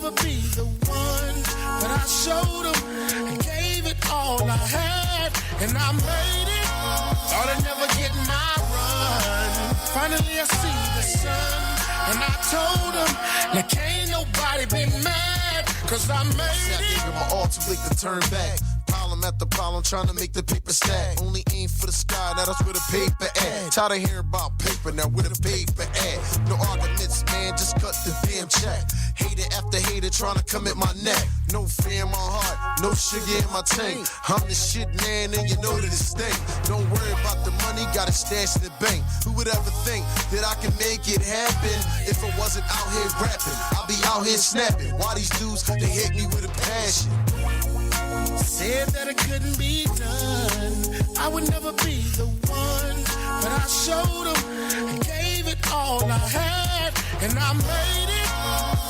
never be the one, but I showed him and gave it all I had, and I made it. Thought I'd never get my run. Finally I see the sun, and I told him, now can't nobody be mad, cause I made it. I gave him my all too late to turn back. Problem after problem, trying to make the paper stack. Only aim for the sky, now that's where the paper at. Tired of hearing about paper, now where the paper at. No arguments, man, just cut the damn check. Hater after hater trying to come at my neck. No fear in my heart, no sugar in my tank. I'm the shit, man, and you know that it stink. Don't worry about the money, got a stash in the bank. Who would ever think that I can make it happen if I wasn't out here rapping? I'll be out here snapping. Why these dudes, they hate me with a passion? Said that it couldn't be done, I would never be the one, but I showed him and gave it all I had, and I made it.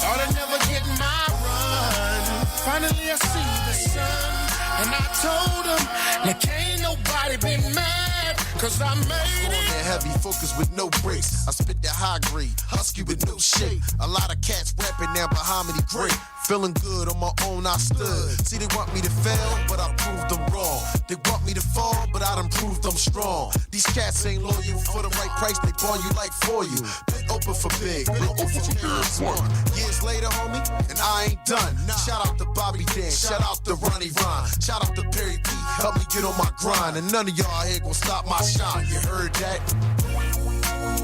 Thought I'd never get my run. Finally I see the sun, and I told him, now can't nobody be mad, cause I made it. Heavy focus with no brakes. I spit that high grade, husky with no shake. A lot of cats rapping now behind me, great. Feeling good on my own, I stood. See, they want me to fail, but I proved them wrong. They want me to fall, but I done proved them strong. These cats ain't loyal for the right price, they ball you like for you. Been open for big, been open for years one. Years later, homie, and I ain't done. Shout out to Bobby Dan, shout out to Ronnie Ron, shout out to Perry P, help me get on my grind. And none of y'all here gon' stop my shine, you heard that?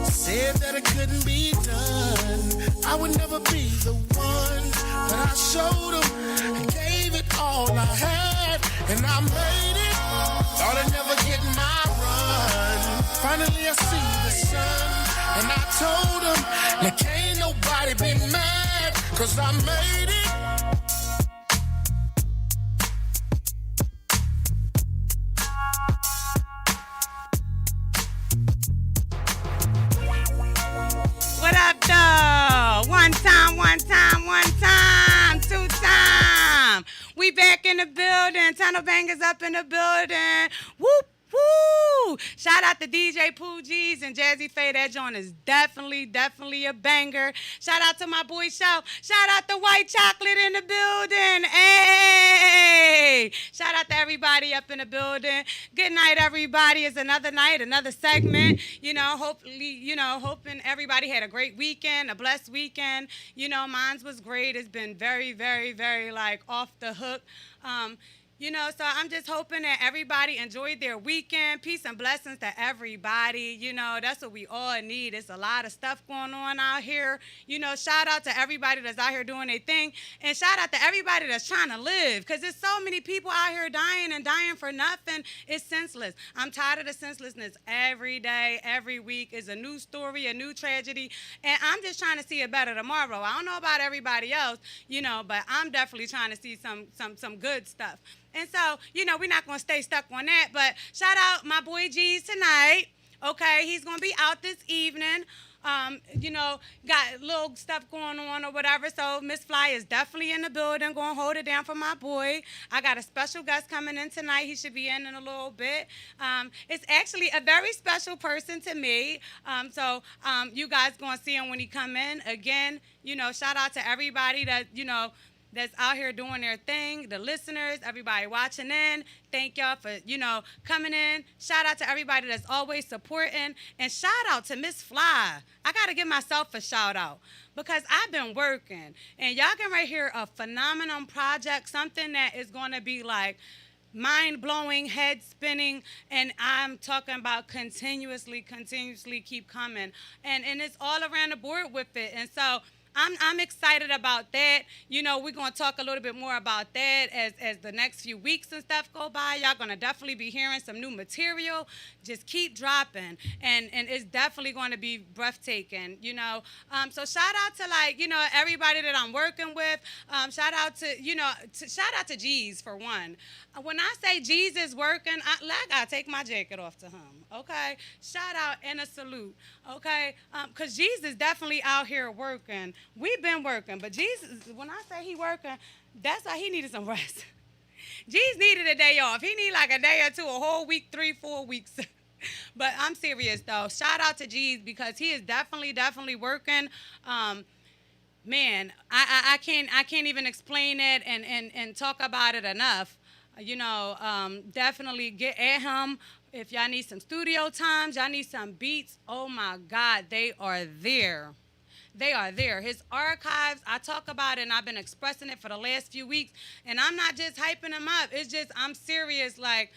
Said that it couldn't be done, I would never be the one, but I showed him and gave it all I had, and I made it. Thought I'd never get my run. Finally I see the sun, and I told him, now can't nobody be mad, cause I made it. What up, though? One time, two time. We back in the building. Tunnel Bangers up in the building. Whoop, woo. Shout out to DJ Pooh Geez and Jazzy Faye. That joint is definitely a banger. Shout out to my boy Shout. Shout out to White Chocolate in the building. Hey. Shout out to everybody up in the building. Good night, everybody. It's another night, another segment. Hoping everybody had a great weekend, a blessed weekend. Mine was great. It's been very, like, off the hook. So I'm just hoping that everybody enjoyed their weekend. Peace and blessings to everybody. That's what we all need. It's a lot of stuff going on out here. Shout out to everybody that's out here doing their thing. And shout out to everybody that's trying to live. Because there's so many people out here dying for nothing. It's senseless. I'm tired of the senselessness. Every day, every week is a new story, a new tragedy. And I'm just trying to see a better tomorrow. I don't know about everybody else, but I'm definitely trying to see some good stuff. And so, we're not going to stay stuck on that. But shout out my boy G's tonight. Okay, he's going to be out this evening. Got little stuff going on or whatever. So SpFly is definitely in the building, going to hold it down for my boy. I got a special guest coming in tonight. He should be in a little bit. It's actually a very special person to me. You guys going to see him when he come in. Again, shout out to everybody that, that's out here doing their thing, the listeners, everybody watching in. Thank y'all for, coming in. Shout out to everybody that's always supporting. And shout out to SpFly. I got to give myself a shout out because I've been working. And y'all can right here a phenomenal project, something that is going to be like mind-blowing, head-spinning, and I'm talking about continuously keep coming. And it's all around the board with it. And so I'm excited about that. We're going to talk a little bit more about that as the next few weeks and stuff go by. Y'all going to definitely be hearing some new material. Just keep dropping. And it's definitely going to be breathtaking, So shout out to, everybody that I'm working with. Shout out to G's for one. When I say G's is working, I got to take my jacket off to him, okay? Shout out and a salute, okay? Because G's is definitely out here working. We've been working, but Jesus, when I say he working, that's why he needed some rest. G's needed a day off. He need like a day or two, a whole week, 3-4 weeks. But I'm serious, though. Shout out to G's because he is definitely working. man, I can't even explain it and talk about it enough. Definitely get at him. If y'all need some studio times, y'all need some beats, oh my God, they are there. They are there. His archives, I talk about it and I've been expressing it for the last few weeks. And I'm not just hyping him up. It's just, I'm serious. Like,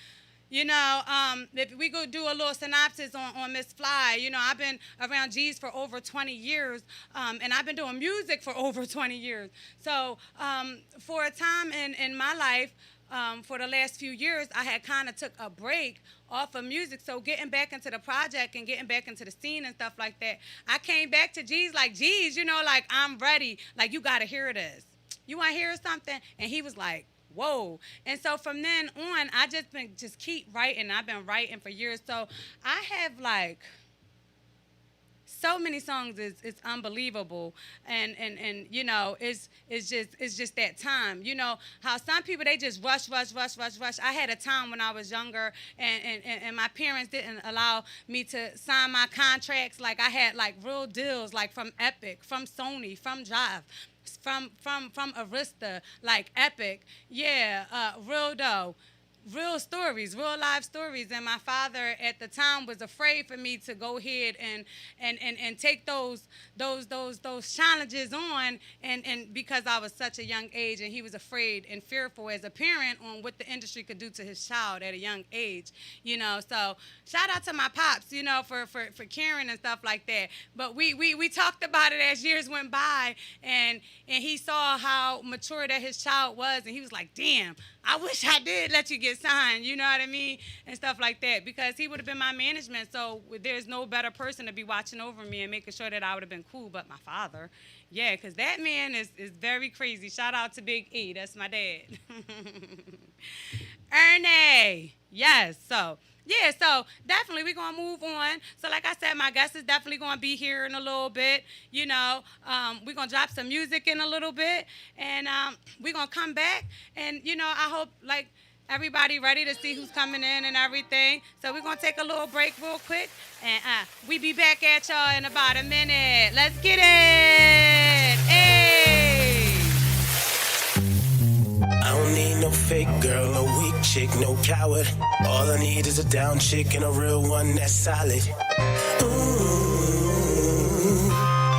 if we go do a little synopsis on Miss Fly, I've been around G's for over 20 years, and I've been doing music for over 20 years. So for a time in my life, for the last few years, I had kind of took a break off of music. So getting back into the project and getting back into the scene and stuff like that, I came back to G's like, G's, like, I'm ready. Like, you got to hear this. You want to hear something? And he was like, whoa. And so from then on, I just keep writing. I've been writing for years. So I have like so many songs. It's unbelievable. And it's just that time. How some people, they just rush. I had a time when I was younger and my parents didn't allow me to sign my contracts. Like I had like real deals like from Epic, from Sony, from Jive, from Arista, like Epic, real though, real stories, real live stories. And my father at the time was afraid for me to go ahead and take those challenges on, and because I was such a young age, and he was afraid and fearful as a parent on what the industry could do to his child at a young age. So shout out to my pops, for caring and stuff like that. But we talked about it as years went by, and he saw how mature that his child was, and he was like, damn, I wish I did let you get signed, you know what I mean, and stuff like that, because he would have been my management. So there's no better person to be watching over me and making sure that I would have been cool but my father. Yeah, because that man is very crazy. Shout out to Big E. That's my dad. Ernie. Yes. So definitely we're going to move on. So like I said, my guest is definitely going to be here in a little bit. We're going to drop some music in a little bit. And we're going to come back. And, I hope, like, everybody ready to see who's coming in and everything. So we're going to take a little break real quick. And we be back at y'all in about a minute. Let's get it. Hey. I don't need no fake girl, no weak chick, no coward. All I need is a down chick and a real one that's solid. Ooh,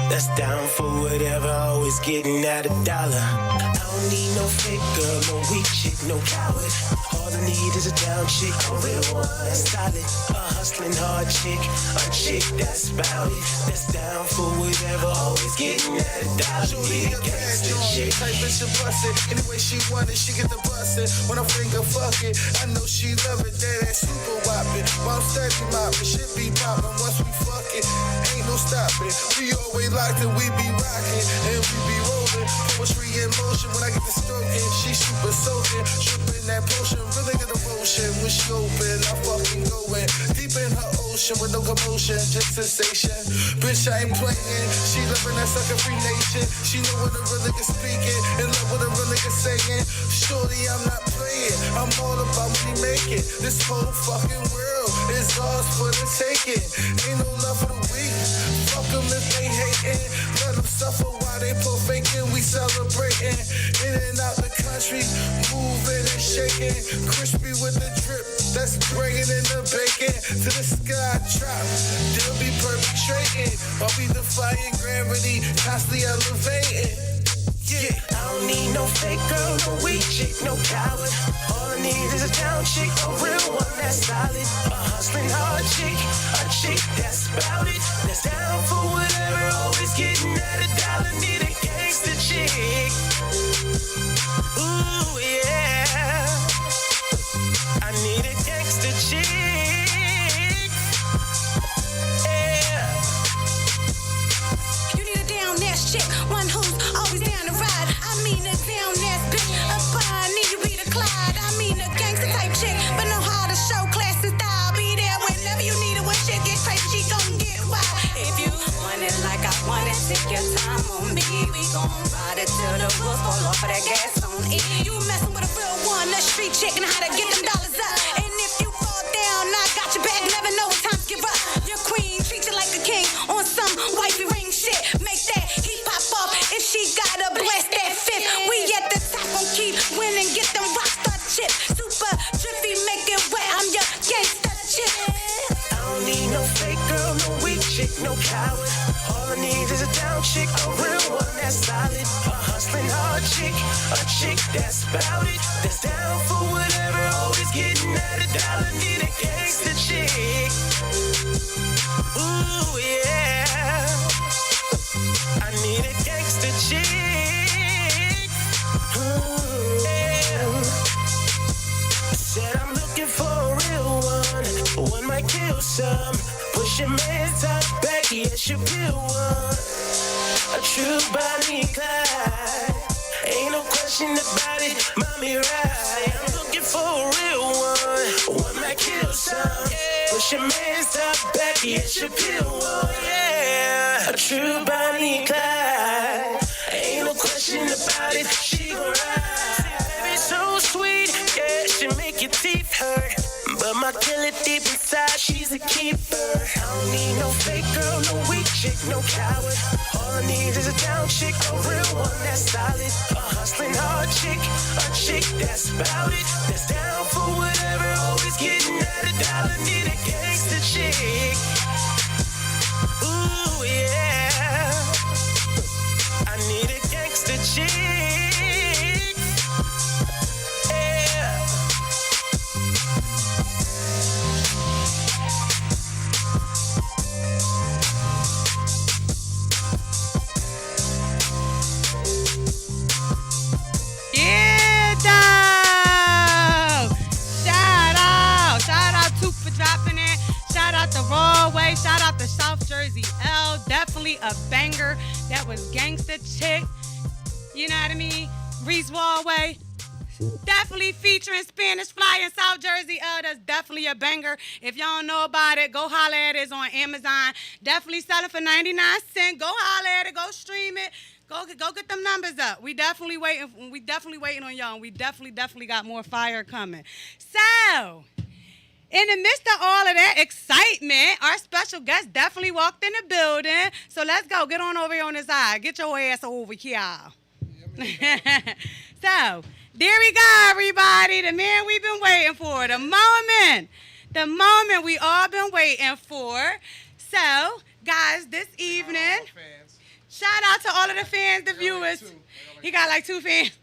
that's down for whatever, always getting at $1. I don't need no fake girl, no weak chick, no coward. All I need is a down chick, a real one that's solid. A hustling hard chick, a chick that's bout it. That's down for whatever, always getting at $1. Need a gangster chick. Type bitch to bust it. Anyway she want it, she get the bustin'. When I finger fuck it, I know she love it. That super whopping. While I'm steady mopping, shit be poppin'. Once we fuck it, ain't no stopping. We always locked and we be rockin'. And we be rollin'. Poetry in motion when I get the stroking. She super soaking. Trippin' that potion. Really get emotion. When she open, I fucking go in. Deep in her ocean with no commotion. Just sensation. Bitch, I ain't playin'. She livin' that sucker free nation. She know when the real nigga speaking. In love with a real nigga saying. Shorty, I'm not playing. I'm all about money making. This whole fucking world is ours for the taking. Ain't no love for the weak. Fuck them if they hating. Let them suffer while they pull faking. We celebrating. In and out the country. Moving and shaking. Crispy with the drip. That's bringing in the bacon. To the sky drop. They'll be perpetrating. While we defying gravity. Constantly elevating. Yeah, I don't need no fake girl, no weak chick, no coward. All I need is a down chick, a real one that's solid. A hustling hard chick, a chick that's bout it. That's down for whatever, always getting at $1. Need a gangster chick. Ooh, yeah. I need a gangster chick. Yeah. You need a down-ass chick, one who's always down to ride. I mean a down-ass bitch, a pioneer, you be the Clyde. I mean a gangster type chick, but know how to show class and style. Be there whenever you need it. When shit get crazy, she gon' get wild. If you want it like I want it, take your time on me. We gon' ride it till the wheels fall off of that gas on E. You messin' with a real one, a street chick, and how to get them dollars up. And if you fall down, I got your back. Never know when time to give up. Your queen treat you like a king on some wifey ring shit. Make that he pop off if she a chick that's about it, that's down for whatever, always getting at a dollar. Need a gangster chick. Ooh yeah, I need a gangster chick. Ooh, yeah. Said I'm looking for a real one might kill some. Push your man's top back, yes you feel one. A true Bonnie and Clyde, ain't no question about it, mommy right. I'm looking for a real one might kill some. Push your man's top back, yes you feel one. Yeah, a true Bonnie and Clyde, ain't no question about it, she gon' ride. Baby so sweet, yeah, she make your teeth hurt. But my killer deep inside, she's a keeper. I don't need no fake girl, no weak chick, no coward. All I need is a down chick, a real one that's solid. A hustling hard chick, a chick that's about it, that's down for whatever, always getting at a dollar. Need a gangster chick. Ooh yeah, I need a gangster chick. Yeah. Shout out to South Jersey L. Definitely a banger. That was Gangsta Chick. You know what I mean? Reese Wallway. Definitely featuring SpFly in South Jersey L. That's definitely a banger. If y'all don't know about it, go holler at it. It's on Amazon. Definitely selling for 99 cents. Go holler at it. Go stream it. Go get them numbers up. We definitely waiting on y'all. And we definitely got more fire coming. So, in the midst of all of that excitement, our special guest definitely walked in the building. So let's go. Get on over here on this side. Get your ass over here. So, there we go, everybody. The man we've been waiting for. The moment we all been waiting for. So, guys, this evening, shout out to all of the fans, the viewers. He got like 2 fans.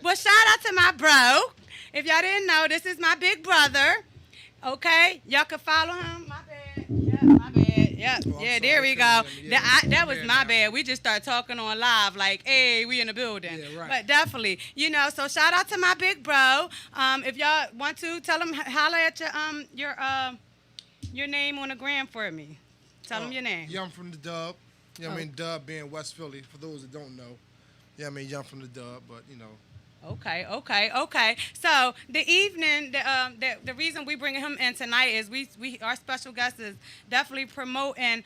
Well, shout out to my bro. If y'all didn't know, this is my big brother. Okay? Y'all can follow him. My bad. Yeah, my bad. Yeah, yeah, there we go. That was my bad. We just started talking on live like, hey, we in the building. Yeah, right. But definitely, you know, so shout out to my big bro. If y'all want to, tell him, holler at your name on the gram for me. Tell him your name. Young from the Dub. You know what I mean? Dub being West Philly, for those that don't know. Yeah, I mean, Young from the Dub, but, you know. Okay. So the evening, the reason we bringing him in tonight is we our special guest is definitely promoting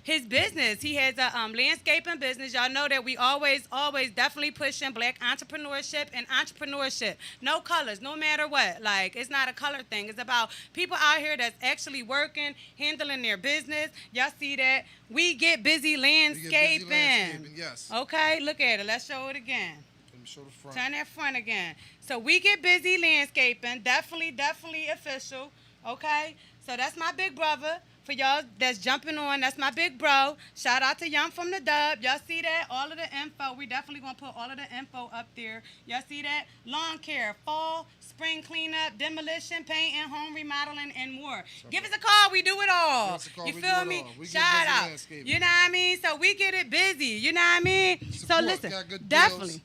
his business. He has a landscaping business. Y'all know that we always definitely pushing black entrepreneurship and entrepreneurship. No colors, no matter what. Like, it's not a color thing. It's about people out here that's actually working, handling their business. Y'all see that? We get busy landscaping. Yes. Okay, look at it. Let's show it again. Show the front. Turn that front again. So we get busy landscaping. Definitely official. Okay? So that's my big brother. For y'all that's jumping on, that's my big bro. Shout out to Young from the Dub. Y'all see that? All of the info. We definitely going to put all of the info up there. Y'all see that? Lawn care, fall, spring cleanup, demolition, painting, home remodeling, and more. Give us a call. We do it all. You feel me? Shout out. You know what I mean? So we get it busy. You know what I mean? Support. So listen, deals.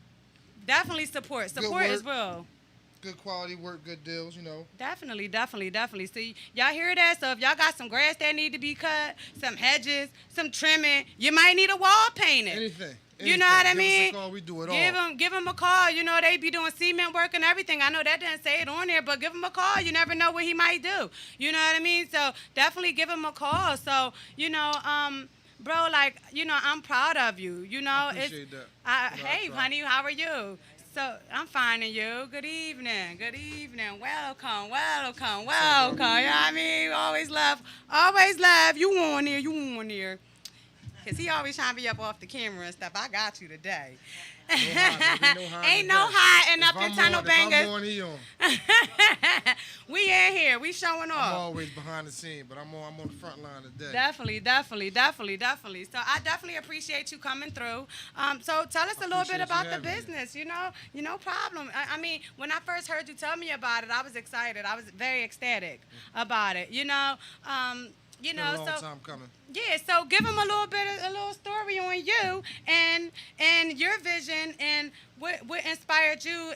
Definitely support. Support is real. Good quality work, good deals, you know. Definitely. See, y'all hear that? So if y'all got some grass that need to be cut, some hedges, some trimming, you might need a wall painted. Anything. You know what I mean? Give us a call, we do it all. Give them a call. You know, they be doing cement work and everything. I know that didn't say it on there, but give him a call. You never know what he might do. You know what I mean? So definitely give him a call. So, you know, bro, like, you know, I'm proud of you. You know, I appreciate that. Hey, honey, how are you? So I'm finding you. Good evening. Welcome. You know what I mean? Always love. You on here. Because he always trying to be up off the camera and stuff. I got you today. Ain't no hiding up in Tunnel Bangers. If I'm on, he on. We in here. We showing off. I'm always behind the scene, but I'm on the front line today. Definitely. So I definitely appreciate you coming through. So tell us a little bit about the business. You know, no problem. I mean, when I first heard you tell me about it, I was excited. I was very ecstatic about it. You know, Been a long time coming. Yeah, so give them a little story on you and your vision and what inspired you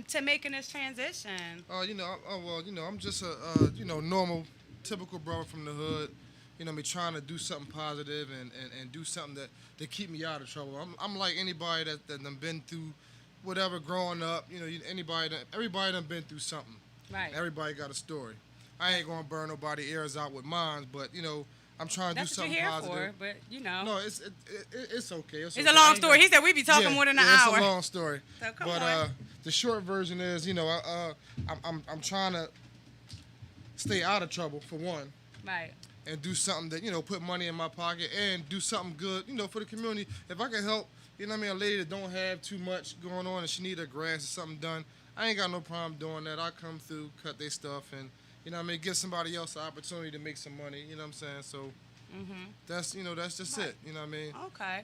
to making this transition. I'm just a normal, typical brother from the hood. You know, me trying to do something positive and do something that keep me out of trouble. I'm like anybody that done been through whatever growing up. You know, everybody done been through something. Right. Everybody got a story. I ain't gonna burn nobody ears out with mine, but I'm trying to do something That's what positive. you're here for, but No, it's okay. It's a long story. He said we'd be talking more than an hour. It's a long story. So come on. The short version is, I'm trying to stay out of trouble for one. Right. And do something that, put money in my pocket and do something good, for the community. If I can help, a lady that don't have too much going on and she need her grass or something done, I ain't got no problem doing that. I come through, cut their stuff, and, give somebody else an opportunity to make some money, you know what I'm saying? So that's just it, you know what I mean? Okay.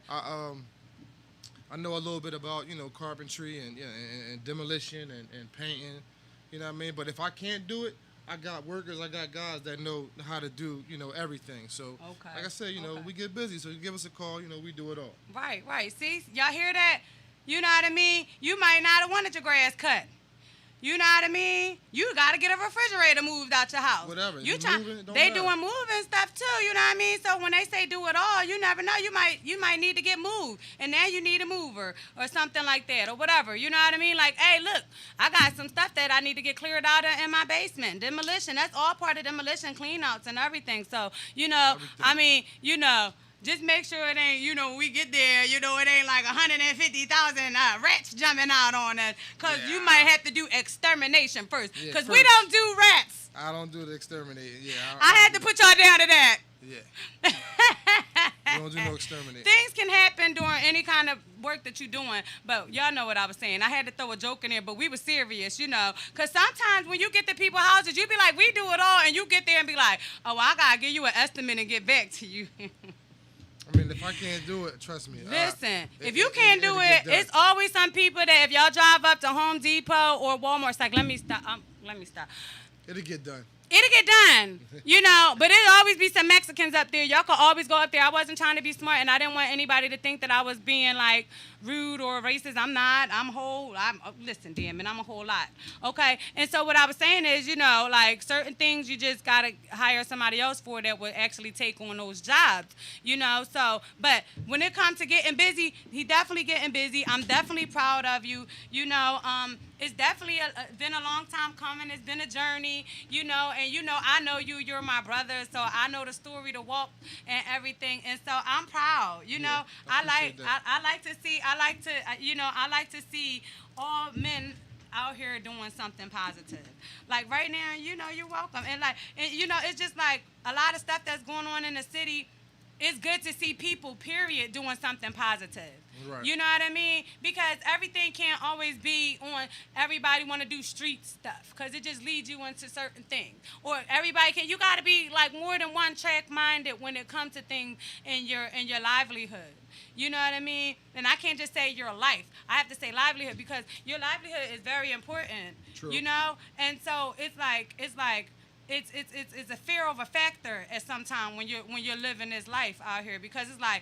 I know a little bit about, carpentry and demolition and painting, you know what I mean? But if I can't do it, I got workers, I got guys that know how to do, everything. So, like I said, we get busy. So you give us a call, we do it all. Right. See, y'all hear that? You know what I mean? You might not have wanted your grass cut. You know what I mean? You got to get a refrigerator moved out your house. Whatever. They doing moving stuff too, you know what I mean? So when they say do it all, you never know. You might need to get moved. And now you need a mover or something like that or whatever. You know what I mean? Like, hey, look, I got some stuff that I need to get cleared out in my basement. Demolition, that's all part of demolition, clean outs and everything. So, just make sure it ain't, when we get there, it ain't like 150,000 rats jumping out on us. Because you might have to do extermination first. Because we don't do rats. I don't do the exterminating, yeah. I had to put y'all down to that. Yeah. We don't do no exterminating. Things can happen during any kind of work that you're doing, but y'all know what I was saying. I had to throw a joke in there, but we were serious, Because sometimes when you get to people's houses, you be like, we do it all, and you get there and be like, oh, well, I got to give you an estimate and get back to you. I mean, if I can't do it, trust me. Listen, if you can't do it, it's always some people that if y'all drive up to Home Depot or Walmart, it's like, let me stop. It'll get done. It'll get done, but it'll always be some Mexicans up there. Y'all could always go up there. I wasn't trying to be smart, and I didn't want anybody to think that I was being, like, rude or racist. I'm not. Listen, damn it, I'm a whole lot, okay? And so what I was saying is, like, certain things you just got to hire somebody else for that would actually take on those jobs, So, but when it comes to getting busy, he definitely getting busy. I'm definitely proud of you, It's definitely been a long time coming. It's been a journey, and I know you. You're my brother, so I know the story, the walk, and everything. And so I'm proud. I like to see all men out here doing something positive. Like right now, you're welcome. And it's just like a lot of stuff that's going on in the city. It's good to see people, period, doing something positive. Right. You know what I mean? Because everything can't always be on everybody want to do street stuff because it just leads you into certain things. Or you got to be like more than one track minded when it comes to things in your livelihood. You know what I mean? And I can't just say your life. I have to say livelihood because your livelihood is very important. True. And so it's a fear of a factor at some time when you're living this life out here because it's like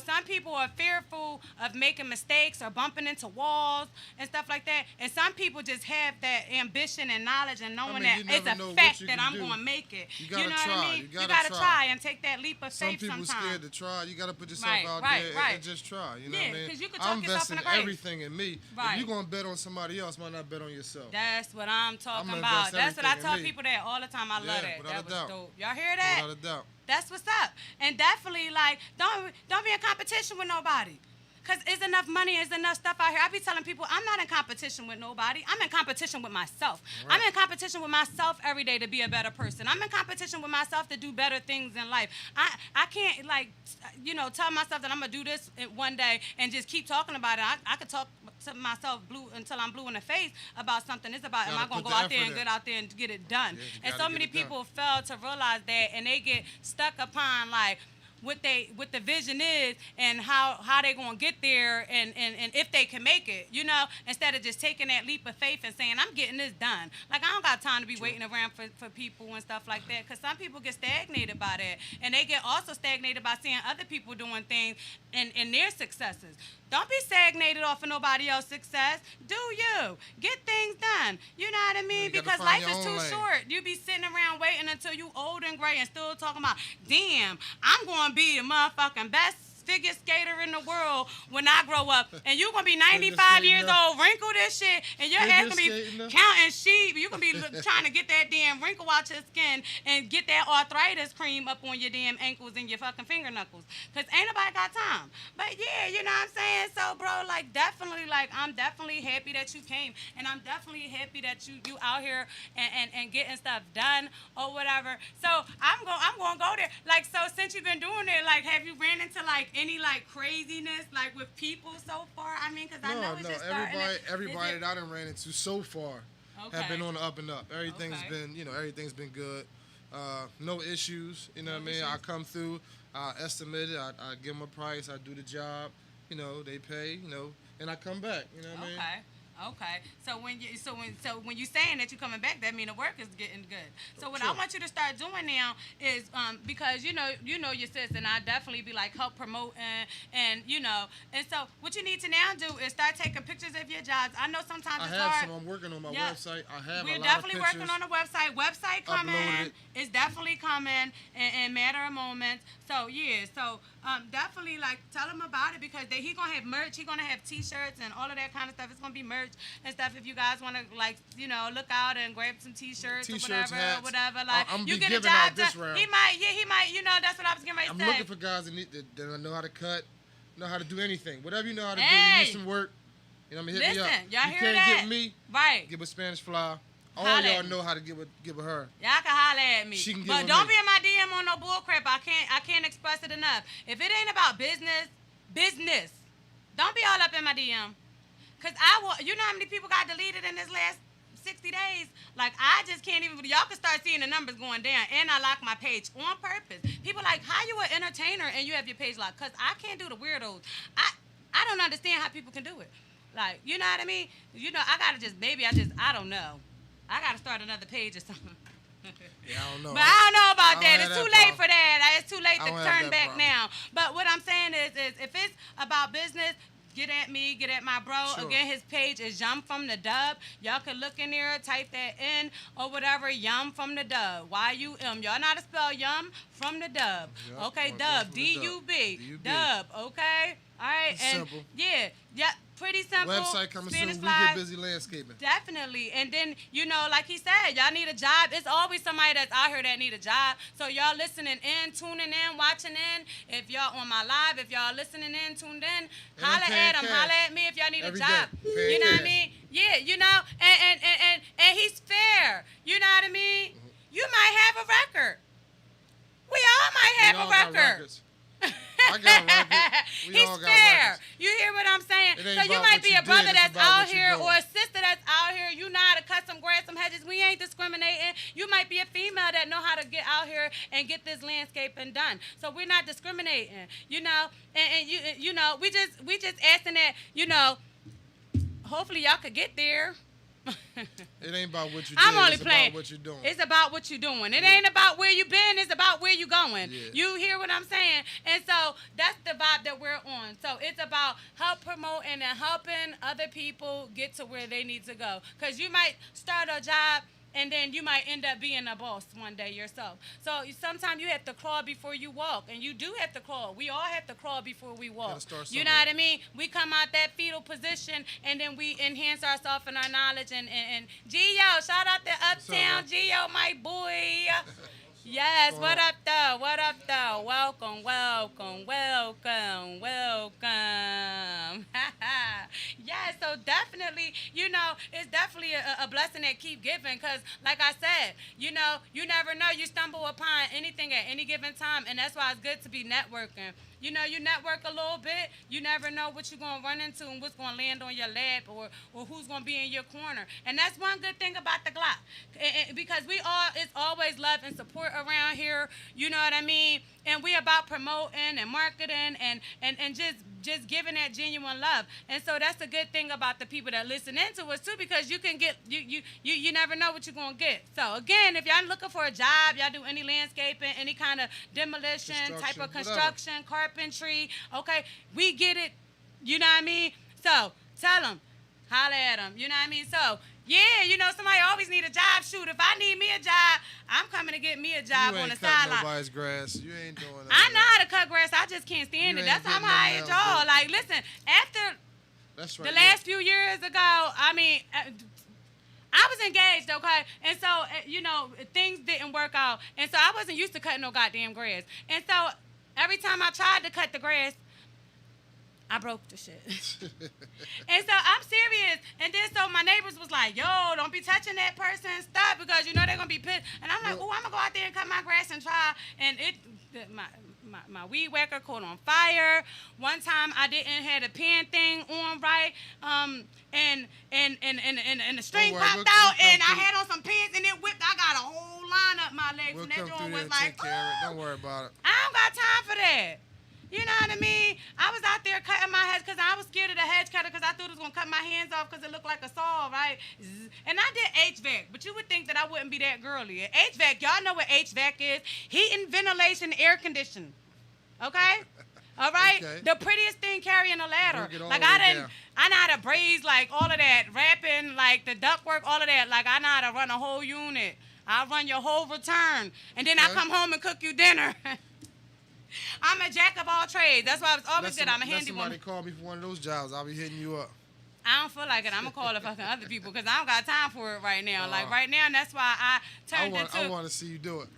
some people are fearful of making mistakes or bumping into walls and stuff like that, and some people just have that ambition and knowledge and knowing that it's a fact that I'm going to make it. You gotta know try. what I mean? You gotta try and take that leap of faith. Some people sometimes. scared to try. You gotta put yourself out there and just try. You know what I mean? Because you can talk I'm yourself in investing the grave. everything in me. Right. If you're gonna bet on somebody else, why not bet on yourself? That's what I'm talking I'm about. That's what I everything tell in me. people that all the time. I love that. Without That a was doubt. dope. Y'all hear that? Without a doubt. That's what's up. And definitely, like, don't be in competition with nobody. Because there's enough money, there's enough stuff out here. I be telling people, I'm not in competition with nobody. I'm in competition with myself. Right. I'm in competition with myself every day to be a better person. I'm in competition with myself to do better things in life. I can't, like, tell myself that I'm going to do this one day and just keep talking about it. I could talk to myself blue until I'm blue in the face about something. It's about, am I going to go out there and get out there and get it done? Yeah, and so many people fail to realize that, and they get stuck upon, like, what the vision is and how they gonna get there and if they can make it, instead of just taking that leap of faith and saying, I'm getting this done. Like, I don't got time to be waiting around for people and stuff like that, because some people get stagnated by that, and they get also stagnated by seeing other people doing things and their successes. Don't be stagnated off of nobody else's success. Do you. Get things done. You know what I mean? Because life is too short. You be sitting around waiting until you old and gray and still talking about, damn, I'm going to be the motherfucking best figure skater in the world when I grow up, and you gonna be 95 years old, wrinkled as shit, and your ass gonna be counting sheep. You gonna be trying to get that damn wrinkle out your skin and get that arthritis cream up on your damn ankles and your fucking finger knuckles, cause ain't nobody got time. But yeah, you know what I'm saying? So bro, like, definitely, like, I'm definitely happy that you came, and I'm definitely happy that you out here and getting stuff done or whatever. So I'm gonna go there. Like, so since you've been doing it, like, have you ran into like any like craziness like with people so far? I mean, because I know it's just everybody that I done ran into so far have been on the up and up. Everything's been, everything's been good. No issues. You know what I mean? I come through, I estimate it, I give them a price, I do the job. They pay. And I come back. You know what I mean? Okay. So when you saying that you're coming back, that mean the work is getting good. So what I want you to start doing now is because you know your sis, and I definitely be like help promoting and so what you need to now do is start taking pictures of your jobs. I know sometimes it's hard. I'm working on my website. We're definitely working on the website. Website coming. It's definitely coming in matter of moments. So yeah, definitely like tell him about it, because he gonna have merch. He gonna have T-shirts and all of that kind of stuff. It's gonna be merch and stuff. If you guys want to like look out and grab some T-shirts or whatever, hats. Like I'm you get a giving job out this round. He might. That's what I was getting ready to say. I'm looking for guys that know how to cut, know how to do anything. Whatever you know how to do, you need some work. Hit me up. Y'all you hear can't that? get me. Right. Get with SpFly. All y'all know how to get with her. Y'all can holler at me. She can but don't be in my DM on no bull crap. I can't express it enough. If it ain't about business. Don't be all up in my DM. Cause you know how many people got deleted in this last 60 days? Like, I just can't even, y'all can start seeing the numbers going down, and I lock my page on purpose. People like, how you an entertainer and you have your page locked? Cause I can't do the weirdos. I don't understand how people can do it. Like, you know what I mean? I don't know. I gotta start another page or something. Yeah, I don't know. But I don't know about that. It's too late for that. It's too late to turn back now. But what I'm saying is if it's about business, get at me, get at my bro. Sure. Again, his page is Yum from the Dub. Y'all can look in there, type that in or whatever. Yum from the Dub. Y-U-M. Y'all know how to spell Yum from the Dub. Yep. Okay, Dub. D-U-B. Dub. Okay. All right. And simple. Yeah. Pretty simple. Website coming soon. We get busy landscaping. Definitely. And then, like he said, y'all need a job. It's always somebody that's out here that need a job. So y'all listening in, tuning in, watching in. If y'all on my live, if y'all listening in, tuned in, holla at him. Holla at me if y'all need a job. You know what I mean? Yeah, and he's fair. You know what I mean? Mm-hmm. You might have a record. We all might have a record. I got records. He's fair. You hear what I'm saying? So you might be a brother that's out here or a sister that's out here. You know how to cut some grass, some hedges. We ain't discriminating. You might be a female that know how to get out here and get this landscaping done. So we're not discriminating, And we just asking that, hopefully y'all could get there. It ain't about what you I'm only it's playing. About what you're doing. It's about what you're doing. It ain't about where you been. It's about where you going. Yeah. You hear what I'm saying? And so that's the vibe that we're on. So it's about help promoting and helping other people get to where they need to go. Because you might start a job and then you might end up being a boss one day yourself. So sometimes you have to crawl before you walk. And you do have to crawl. We all have to crawl before we walk. You know what I mean? We come out that fetal position and then we enhance ourselves and our knowledge. And Gio, shout out to Uptown. Gio, my boy. Yes, what up, though? What up, though? Welcome, welcome, welcome, welcome. Yeah, so definitely, it's definitely a blessing that keep giving because, like I said, you never know. You stumble upon anything at any given time, and that's why it's good to be networking. You network a little bit, you never know what you're going to run into and what's going to land on your lap or who's going to be in your corner. And that's one good thing about the Glock. Because it's always love and support around here, you know what I mean? And we about promoting and marketing and just giving that genuine love. And so that's the good thing about the people that listen into us too, because you can get, you never know what you're going to get. So again, if y'all looking for a job, y'all do any landscaping, any kind of demolition, type of construction, carpentry, okay, we get it, you know what I mean? So tell them, holler at them, you know what I mean? So yeah, somebody always need a job. Shoot, if I need me a job, I'm coming to get me a job on the sideline. Nobody's grass. You ain't doing that. I know how to cut grass. I just can't stand it. That's how I'm high at y'all. Like, listen, after the last few years ago, I mean, I was engaged, okay? And so, things didn't work out. And so I wasn't used to cutting no goddamn grass. And so every time I tried to cut the grass, I broke the shit. And so I'm serious. And then so my neighbors was like, yo, don't be touching that person's stuff because they're going to be pissed. And I'm like, oh, I'm going to go out there and cut my grass and try. And my weed whacker caught on fire. One time I didn't have the pen thing on right. And the string popped out and I had on some pins and it whipped. I got a whole line up my leg from that joint was like, don't worry about it. I don't got time for that. You know what I mean? I was out there cutting my hedge because I was scared of the hedge cutter because I thought it was going to cut my hands off because it looked like a saw, right? And I did HVAC, but you would think that I wouldn't be that girly. HVAC, y'all know what HVAC is? Heating, ventilation, air conditioning. Okay? All right? Okay. The prettiest thing carrying a ladder. Like I know how to braise, like all of that, wrapping, like the ductwork, all of that. Like I know how to run a whole unit. I'll run your whole return. And then I come home and cook you dinner. I'm a jack of all trades. That's why I was always good. I'm a handy woman. Somebody call me for one of those jobs, I'll be hitting you up. I don't feel like it. I'm going to call the fucking other people because I don't got time for it right now. Like right now, that's why I turned into... I want to see you do it.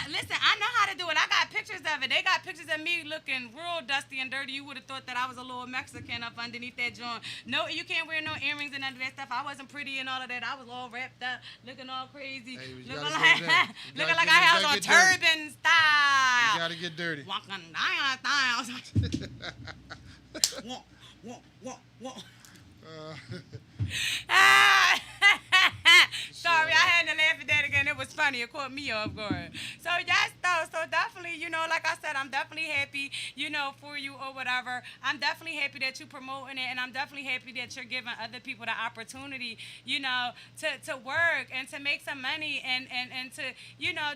Listen, I know how to do it. I got pictures of it. They got pictures of me looking real dusty and dirty. You would have thought that I was a little Mexican up underneath that joint. No, you can't wear no earrings and none of that stuff. I wasn't pretty and all of that. I was all wrapped up, looking all crazy. Hey, looking like I was on turban style. You got to get dirty. Walking Sorry, I had to laugh at that again. It was funny. It caught me off guard. So, yes, though. So, definitely, like I said, I'm definitely happy, for you or whatever. I'm definitely happy that you're promoting it, and I'm definitely happy that you're giving other people the opportunity, to work and to make some money and to,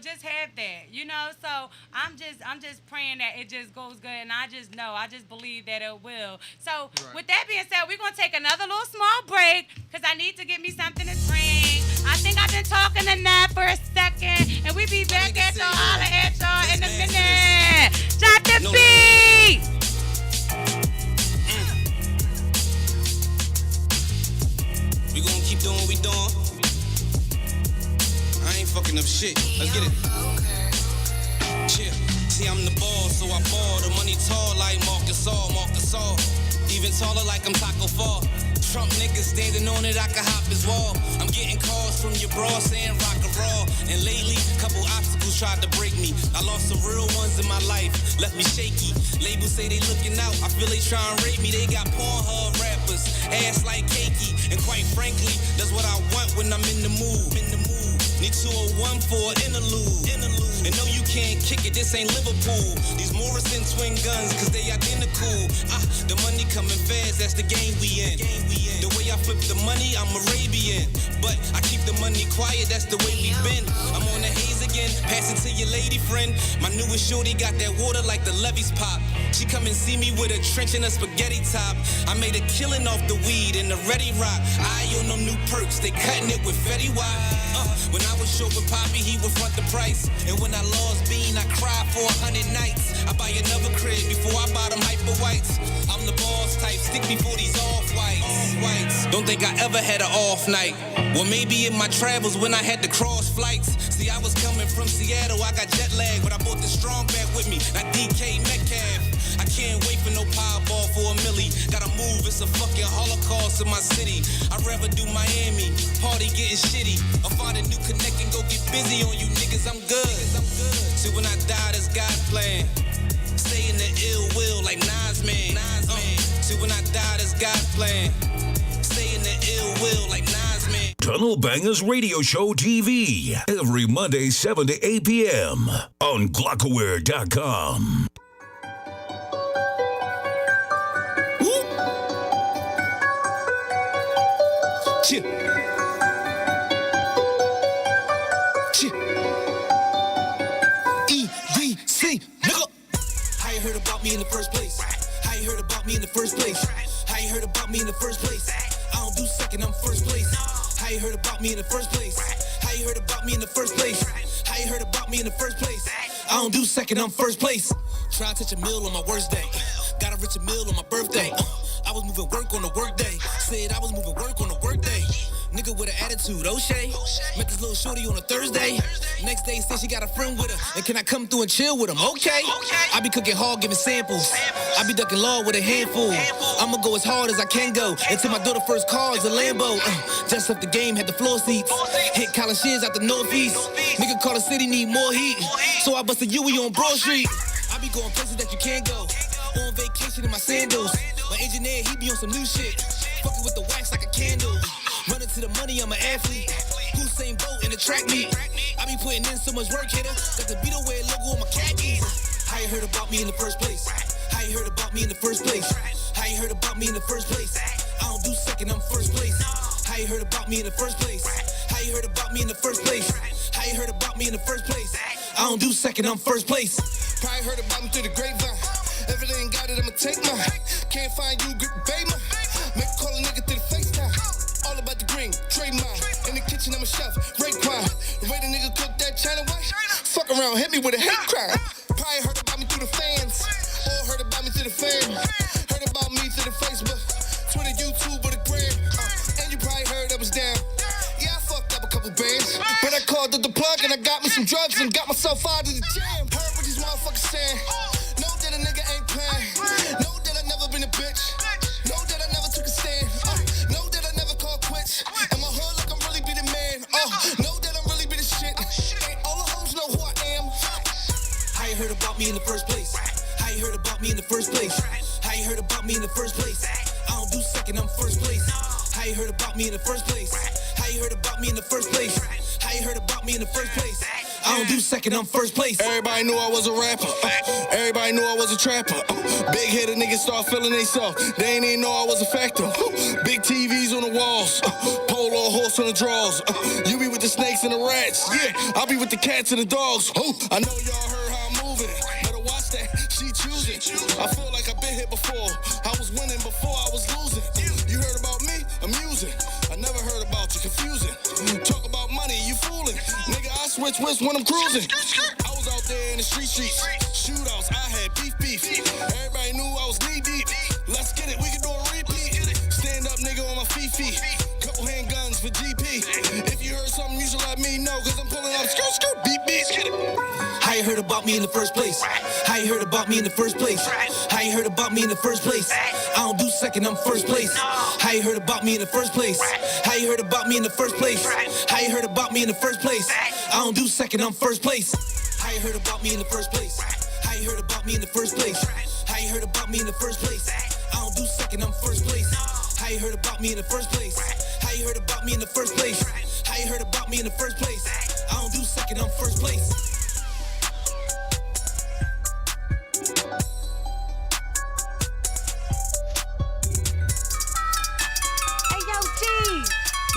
just have that, So, I'm just praying that it just goes good, and I just believe that it will. So, With that being said, we're going to take another little small break because I need to get me something to drink. I think I've been talking enough for a second, and we be back at y'all, holla at y'all in a minute. Drop the beat! We gonna keep doing what we doing. I ain't fucking up shit. Let's get it. Chill. See, I'm the ball, so I ball. The money tall like Marcus All. Even taller like I'm Taco Fall. Trump niggas standing on it, I can hop his wall. I'm getting calls from your bra saying rock a raw. And lately, couple obstacles tried to break me. I lost some real ones in my life, left me shaky. Labels say they looking out, I feel they try and rape me. They got Pornhub rappers, ass like cakey. And quite frankly, that's what I want when I'm in the mood. Need 201 for an interlude. And no, you can't kick it, this ain't Liverpool. These Morrison twin guns, cause they identical. The money coming fast, that's the game we in. The way I flip the money, I'm Arabian. But I keep the money quiet, that's the way we been. I'm on the haze again, pass it to your lady friend. My newest shorty got that water like the levees pop. She come and see me with a trench and a spaghetti top. I made a killing off the weed and the Ready Rock. I own them new perks, they cutting it with Fetty Wap. When I was short with Poppy, he would front the price. And when when I lost Bean, I cried for 100 nights. I buy another crib before I buy them hyper whites. I'm the boss type, stick before these off-whites. Don't think I ever had an off night. Well, maybe in my travels when I had to cross flights. See, I was coming from Seattle, I got jet lag, but I bought the strong back with me, not DK Metcalf. I can't wait for no Powerball for a milli. Gotta move, it's a fucking holocaust in my city. I'd rather do Miami, party getting shitty, or find a new connect and go get busy on you niggas. I'm good. See, when I die, that's God's plan. Stay in the ill will like Nas Man. See, when I die, that's God's plan. Stay in the ill will like Nas Man. Tunnel Bangers Radio Show TV. Every Monday, 7 to 8 p.m. on Glockaware.com. Chip. E-D-C, nigga. How you heard about me in the first place? How you heard about me in the first place? How you heard about me in the first place? I don't do second, I'm first place. How you heard about me in the first place? How you heard about me in the first place? How you heard about me in the first place? I don't do second, I'm first place. Try to touch a meal on my worst day. Got a richer meal on my birthday. I was moving work on the work day. Said I was moving work on the work day. Nigga with an attitude, O'Shea. Met this little shorty on a Thursday. Next day said she got a friend with her. And can I come through and chill with him? Okay. I be cooking hard, giving samples. I be ducking law with a handful. I'ma go as hard as I can go. Until my daughter first car is a Lambo. Just left the game, had the floor seats. Hit college shiz out the Northeast. Nigga call the city, need more heat. So I bust a Yui on Broad Street. I be going places that you can't go. On vacation in my sandals. My engineer, he be on some new shit. Fucking with the wax like a candle. Running to the money, I'm an athlete. Usain Bolt in the track meet. I be putting in so much work, hitter. Got the Beetle Wear logo on my khakis. How you heard about me in the first place? How you heard about me in the first place? How you heard about me in the first place? I don't do second, I'm first place. How you heard about me in the first place? How you heard about me in the first place? How you heard about me in the first place? I don't do second, I'm first place. Probably heard about me through the grapevine. Everything got it, I'ma take mine. Can't find you, grip baby. Make a call a nigga through the FaceTime. All about the green, trademark. In the kitchen, I'm a chef, Raekwon. The way the nigga cook that China white. Fuck around, hit me with a hate crime. Probably heard about me through the fans. Or heard about me through the fam. Heard about me through the Facebook, Twitter, YouTube, or the gram. And you probably heard I was down. Yeah, I fucked up a couple bands. But I called up the plug and I got me some drugs and got myself out of the jam. Heard what these motherfuckers saying. Know that a nigga ain't playing. Know that I never been a bitch. Know that I never took a stand. Know that I never called quits. And my hood like I'm really be the man. Know that I'm really be the shit. And all the hoes know who I am. How you heard about me in the first place? How you heard about me in the first place? How you heard about me in the first place? I don't do second, I'm first place. How you heard about me in the first place? How you heard about me in the first place? How you heard about me in the first place? I don't do second, I'm first place. Everybody knew I was a rapper. Everybody knew I was a trapper. Big headed niggas start feeling theyself. They ain't even know I was a factor. Big TVs on the walls. Polo horse on the drawers. You be with the snakes and the rats. Yeah, I'll be with the cats and the dogs. I know y'all heard how I'm moving. Better watch that. She choosing. I feel like I've been here before. I was winning before I was losing. You heard about me? Amusing. I never heard about you. Confusing. Talk about money, you fooling. Nigga, I switch whips when I'm cruising. I was out there in the streets. Shootouts, I had beef. Everybody knew I was knee deep. Let's get it, we can do a repeat. Stand up, nigga, on my feet. Couple handguns for GP. If you heard something, you should let me know. Cause I'm pulling up skirt, beat. How you heard about me in the first place? How you heard about me in the first place? How you heard about me in the first place? I don't do second, I'm first place. How you heard about me in the first place? How you heard about me in the first place? How you heard about me in the first place? I don't do second, I'm first place. How you heard about me in the first place? How you heard about me in the first place? How you heard about me in the first place? I don't do second, I'm first place. How you heard about me in the first place? How you heard about me in the first place? How you heard about me in the first place? I don't do second, I'm first place.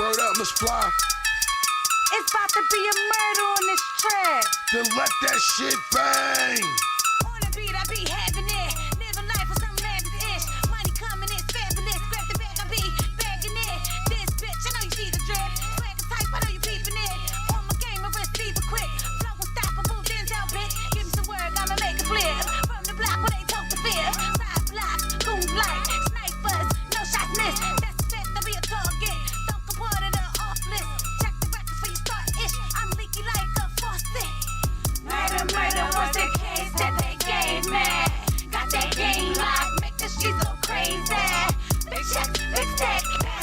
Word up, SpFly. It's about to be a murder on this track. Then let that shit bang. On the beat, I be having it. Living life for some lavish-ish. Money coming in, fabulous. Grab the bag, I be bagging it. This bitch, I know you see the drip. Swagger type, I know you peeping it. On my game, my wrist fever quick. Flow unstoppable, then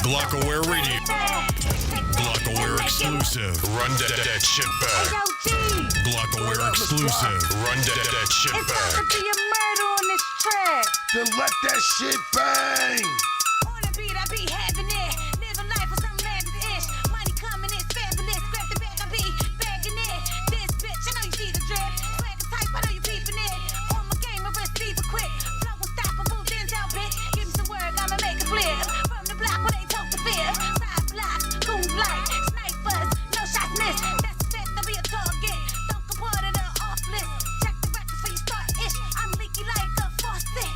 Glockaware Radio. Glockaware exclusive. Run that shit back. Glockaware exclusive. Run that shit It's back. about to be a murder on this track. Then let that shit bang. On the beat, I be having it. Live a life with some lavish-ish. Money coming in fabulous. Grab the bag, I be bagging it. This bitch, I know you see the drip. Swagger type, I know you peeping it. On my game, I receive it quick. Flow unstoppable, Denzel, bitch. Give me some work, I'ma make it flip. From the block where they talk the fear. Side blocks, goon like snipers. No shots missed. That's a fact, I'll be a target. Don't come part of the off list. Check the record before you start ish. I'm leaky like a faucet.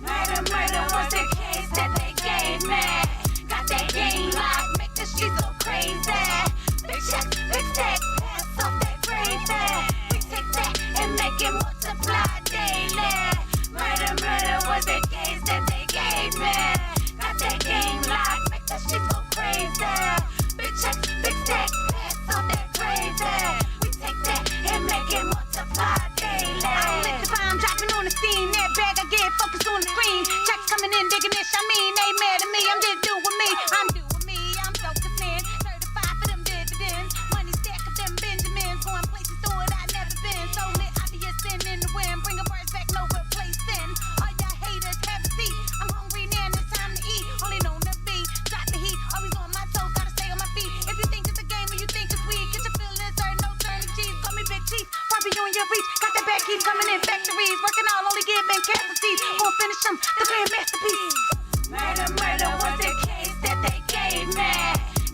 Murder was the case that they gave me. Got that game locked, make the shit go crazy. Big check, big stack, pass off that gravy. We take that and make it multiply daily. Murder was the case that they gave me. Got that game locked, make the shit go crazy. Big check, big stack, pass off that gravy. We take that and make it multiply daily. I lit the bomb, dropping on the scene. That bag I get focused on the screen. Checks coming in, digging this. I mean, they mad at me. I'm just doing me. I'm doing me. I'm focusing. Certified for them dividends. Money stack of them Benjamins. Going places through it I never been. So lit, obvious sin in the wind. Bring a birds back, no replacing. All y'all haters have a seat. I'm hungry now, it's time to eat. Only known to be. Drop the heat. Always on my toes, gotta stay on my feet. If you think it's a game or you think it's weak, get your feelings hurt, no turn to cheese. Call me Big Chief. Probably on your reach. Got that back, keep coming in factories. Working all, only giving casualties. Gonna finish them, the grand masterpiece. Murder was the case that they gave me.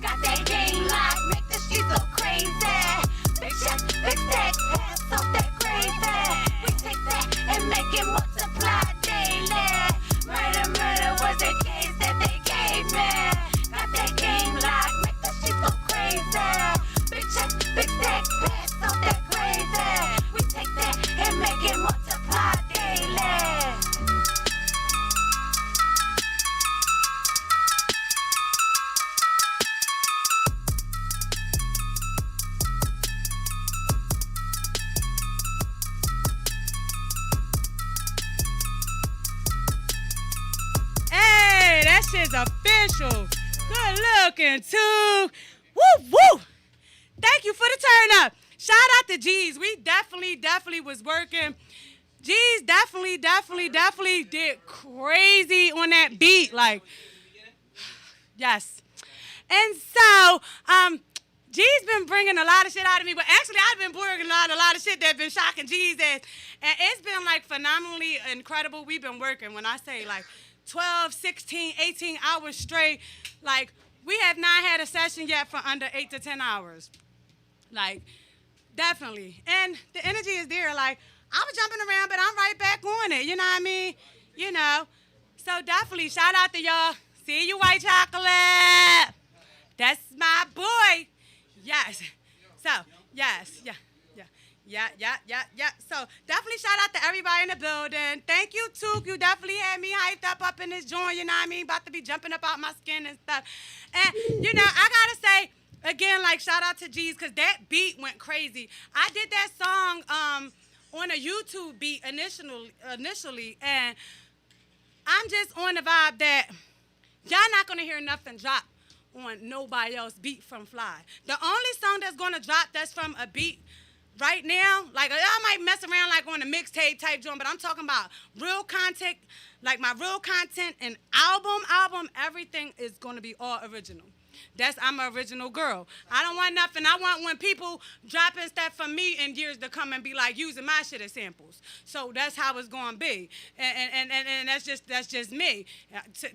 Got that game locked, make the shit go crazy. Big check, big stack, pass off that gravy. We take that and make it multiply daily. Murder was the case that they gave me. Got that game locked, make the shit go crazy. Big check, big stack, pass off that gravy. We take that and make it multiply daily. Hey, that shit's official. Good looking, too. Woo, woo. Thank you for the turn up. Shout out to G's. We definitely was working. G's definitely did crazy on that beat. Like, yes. And so, G's been bringing a lot of shit out of me, but actually I've been bringing a lot of shit that's been shocking G's ass. And it's been like phenomenally incredible. We've been working. When I say like 12, 16, 18 hours straight, like we have not had a session yet for under 8 to 10 hours. Like, definitely. And the energy is there. Like, I was jumping around, but I'm right back on it. You know what I mean? You know. So definitely, shout out to y'all. See you, White Chocolate. That's my boy. Yes. So, yes. Yeah. So, definitely shout out to everybody in the building. Thank you, Took. You definitely had me hyped up in this joint, you know what I mean? About to be jumping up out my skin and stuff. And, you know, I got to say, again, like, shout out to G's, because that beat went crazy. I did that song on a YouTube beat initially, and I'm just on the vibe that y'all not going to hear nothing drop on nobody else beat from Fly. The only song that's going to drop that's from a beat right now, like, y'all might mess around like on a mixtape type joint, but I'm talking about real content, like my real content and album, everything is going to be all original. I'm an original girl. I don't want nothing. I want when people dropping stuff from me in years to come and be like using my shit as samples. So that's how it's going to be. And that's just me.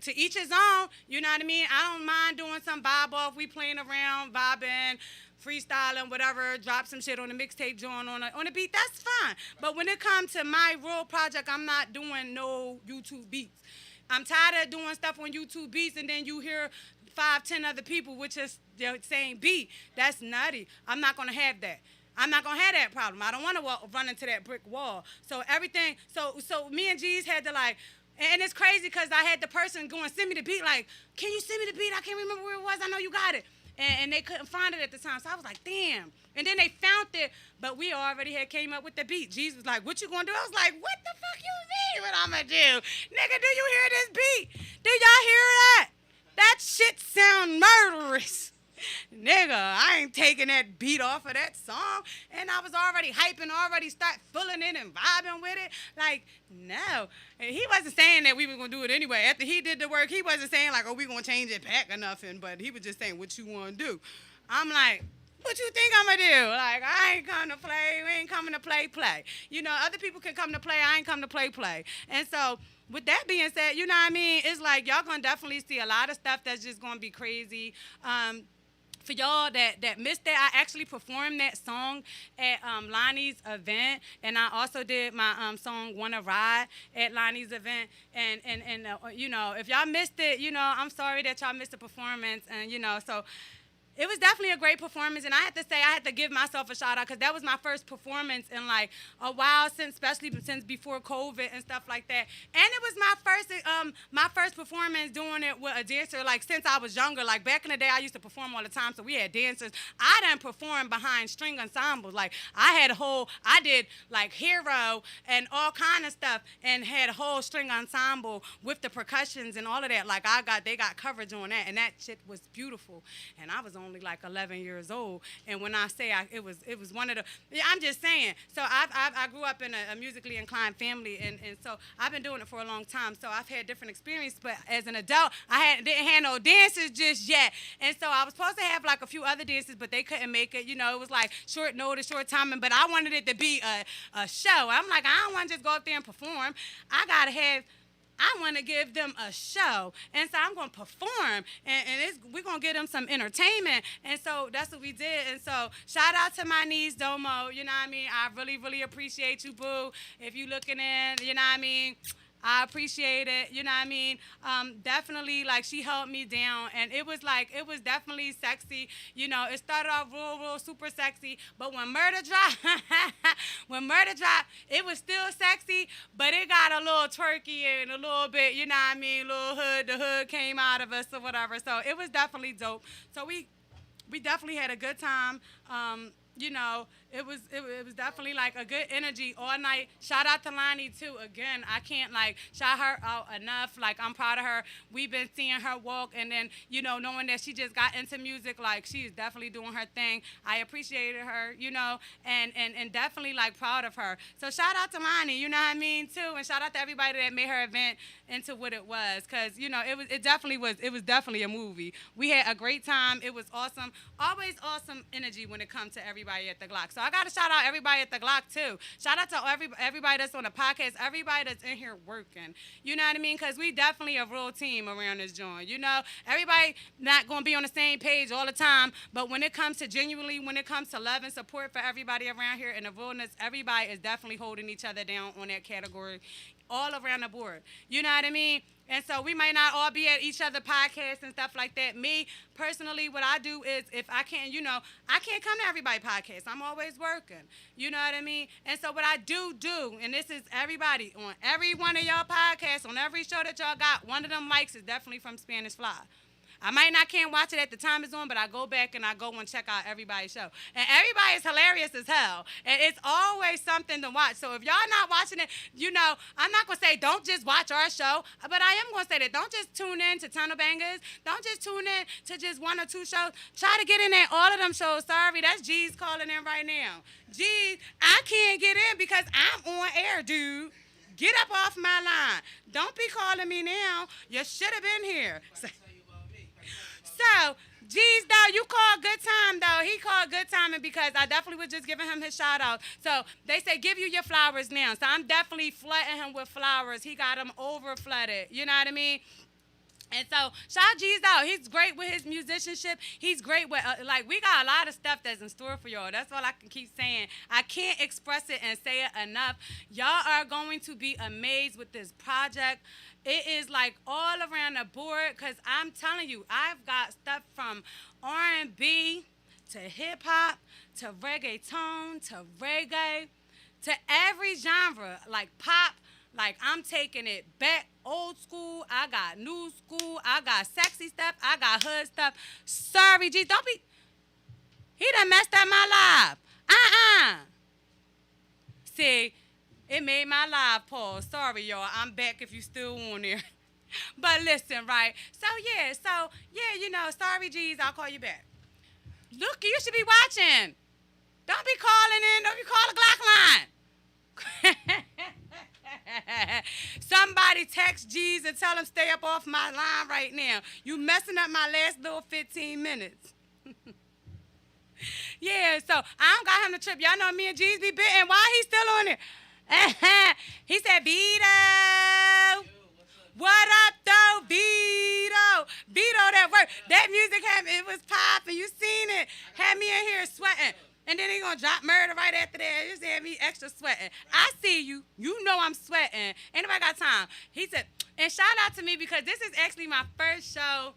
To each his own, you know what I mean? I don't mind doing some vibe off. We playing around, vibing, freestyling, whatever, drop some shit on a mixtape joint on a beat, that's fine. But when it comes to my real project, I'm not doing no YouTube beats. I'm tired of doing stuff on YouTube beats and then you hear 5, 10 other people with just the same beat. That's nutty. I'm not gonna have that. I'm not gonna have that problem. I don't wanna run into that brick wall. So everything, so me and G's had to like, and it's crazy because I had the person going, send me the beat, like, can you send me the beat? I can't remember where it was. I know you got it. And they couldn't find it at the time. So I was like, damn. And then they found it, but we already had came up with the beat. G's was like, what you gonna do? I was like, what the fuck you mean what I'm gonna do? Nigga, do you hear this beat? Do y'all hear that? That shit sound murderous. Nigga, I ain't taking that beat off of that song. And I was already hyping, already start feeling it and vibing with it. Like, no. And he wasn't saying that we were going to do it anyway. After he did the work, he wasn't saying like, oh, we going to change it back or nothing. But he was just saying, what you want to do? I'm like, what you think I'm going to do? Like, I ain't come to play. We ain't coming to play. You know, other people can come to play. I ain't come to play. And so, with that being said, you know what I mean? It's like y'all going to definitely see a lot of stuff that's just going to be crazy. For y'all that missed that, I actually performed that song at Lonnie's event, and I also did my song "Wanna Ride" at Lonnie's event. And you know, if y'all missed it, you know, I'm sorry that y'all missed the performance, and you know, so. It was definitely a great performance, and I had to say, I had to give myself a shout out because that was my first performance in like a while since, especially since before COVID and stuff like that. And it was my first performance doing it with a dancer, like since I was younger. Like back in the day, I used to perform all the time, so we had dancers. I done performed behind string ensembles. Like I did like Hero and all kind of stuff, and had a whole string ensemble with the percussions and all of that. Like they got coverage on that, and that shit was beautiful. And I was only like 11 years old, and when I say it was one of the, I'm just saying. So I grew up in a musically inclined family, and so I've been doing it for a long time. So I've had different experiences, but as an adult, didn't have no dances just yet, and so I was supposed to have like a few other dances, but they couldn't make it. You know, it was like short notice, short timing, but I wanted it to be a show. I'm like, I don't want to just go up there and perform. I want to give them a show, and so I'm going to perform, and we're going to give them some entertainment, and so that's what we did. And so shout out to my niece, Domo, you know what I mean? I really, really appreciate you, boo. If you looking in, you know what I mean? I appreciate it, you know what I mean? Definitely, like, she held me down, and it was definitely sexy. You know, it started off real super sexy, but when Murder dropped, it was still sexy, but it got a little twerky and a little bit, you know what I mean, the hood came out of us or whatever. So it was definitely dope. So we definitely had a good time. You know, it was definitely like a good energy all night. Shout out to Lonnie too. Again, I can't like shout her out enough. Like, I'm proud of her. We've been seeing her walk, and then, you know, knowing that she just got into music, like, she is definitely doing her thing. I appreciated her, you know, and definitely like proud of her. So shout out to Lonnie, you know what I mean, too, and shout out to everybody that made her event into what it was, because, you know, it was definitely a movie. We had a great time. It was awesome. Always awesome energy when it comes to everybody at the Glock. So I got to shout out everybody at the Glock too. Shout out to everybody that's on the podcast, everybody that's in here working. You know what I mean? Because we definitely a real team around this joint. You know, everybody not going to be on the same page all the time, but when it comes to love and support for everybody around here and the realness, everybody is definitely holding each other down on that category all around the board. You know what I mean? And so we might not all be at each other podcasts and stuff like that. Me, personally, what I do is, if I can't, you know, I can't come to everybody podcast. I'm always working. You know what I mean? And so what I do, and this is everybody, on every one of y'all podcasts, on every show that y'all got, one of them mics is definitely from SpFly. I can't watch it at the time it's on, but I go back and I go and check out everybody's show. And everybody is hilarious as hell. And it's always something to watch. So if y'all not watching it, you know, I'm not going to say don't just watch our show, but I am going to say that don't just tune in to Tunnel Bangers. Don't just tune in to just one or two shows. Try to get in at all of them shows. Sorry, that's G's calling in right now. G's, I can't get in because I'm on air, dude. Get up off my line. Don't be calling me now. You should have been here. So, G's, though, you called good time, though. He called good timing because I definitely was just giving him his shout-out. So, they say give you your flowers now. So, I'm definitely flooding him with flowers. He got them over-flooded. You know what I mean? And so, shout G's out. He's great with his musicianship. He's great with, we got a lot of stuff that's in store for y'all. That's all I can keep saying. I can't express it and say it enough. Y'all are going to be amazed with this project. It is like all around the board, because I'm telling you, I've got stuff from R&B to hip-hop to reggaeton to reggae to every genre, like pop. Like, I'm taking it back old school. I got new school. I got sexy stuff. I got hood stuff. Sorry, G. Don't be. He done messed up my life. See, it made my live pause. Sorry, y'all. I'm back if you still on there. But listen, right? So yeah, sorry, G's, I'll call you back. Look, you should be watching. Don't be calling in. Don't be calling the Glock line. Somebody text G's and tell him stay up off my line right now. You messing up my last little 15 minutes. Yeah, so I don't got him to trip. Y'all know me and G's be bitten. Why he still on it? He said, Vito. What up, though, Vito? Vito, that work. That music it was popping. You seen it. Had me in here sweating. And then he gonna drop murder right after that. Just had me extra sweating. I see you. You know I'm sweating. Ain't nobody got time. He said, and shout out to me because this is actually my first show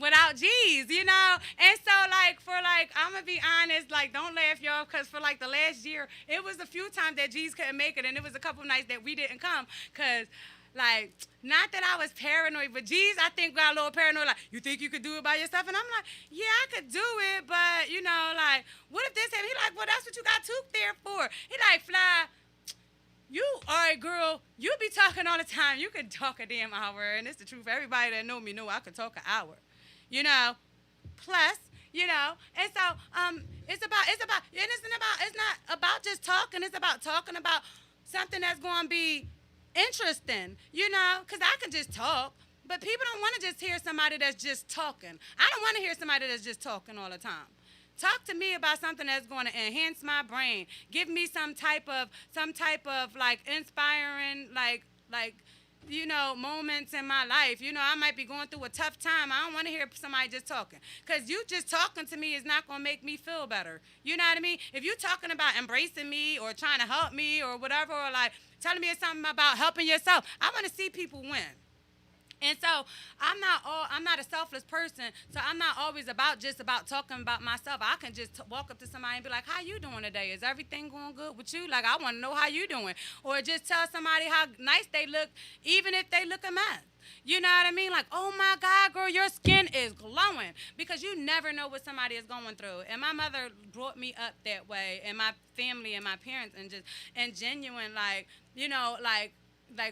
without G's, you know? And so, I'm going to be honest, don't laugh, y'all, because for, the last year, it was a few times that G's couldn't make it, and it was a couple nights that we didn't come, because, not that I was paranoid, but G's, I think, got a little paranoid, you think you could do it by yourself? And I'm like, yeah, I could do it, but, what if this happened? He well, that's what you got Took there for. He Fly, all right, girl, you be talking all the time. You can talk a damn hour, and it's the truth. Everybody that know me know I could talk an hour, Plus, and so it's not about just talking. It's about talking about something that's going to be interesting, because I can just talk, but people don't want to just hear somebody that's just talking. I don't want to hear somebody that's just talking all the time. Talk to me about something that's going to enhance my brain. Give me some type of inspiring, moments in my life. I might be going through a tough time. I don't want to hear somebody just talking. Because you just talking to me is not going to make me feel better. You know what I mean? If you talking about embracing me or trying to help me or whatever, or telling me something about helping yourself, I want to see people win. And so I'm not a selfless person, so I'm not always about talking about myself. I can just walk up to somebody and be like, how you doing today? Is everything going good with you? I want to know how you doing. Or just tell somebody how nice they look, even if they look a mess. You know what I mean? Oh, my God, girl, your skin is glowing. Because you never know what somebody is going through. And my mother brought me up that way, and my family and my parents, and genuine,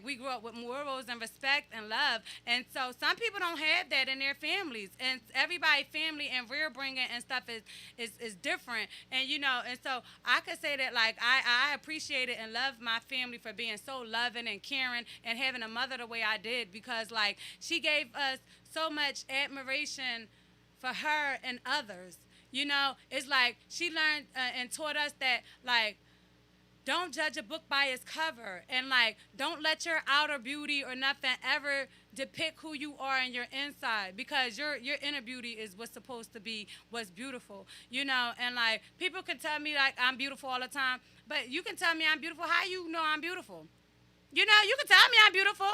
we grew up with morals and respect and love. And so some people don't have that in their families. And everybody's family and rear bringing and stuff is different. And, and so I could say that, I appreciate it and love my family for being so loving and caring and having a mother the way I did, because, she gave us so much admiration for her and others. It's she learned and taught us that, don't judge a book by its cover, and don't let your outer beauty or nothing ever depict who you are in your inside, because your inner beauty is what's supposed to be what's beautiful, and people can tell me I'm beautiful all the time, but you can tell me I'm beautiful. How you know I'm beautiful? You can tell me I'm beautiful,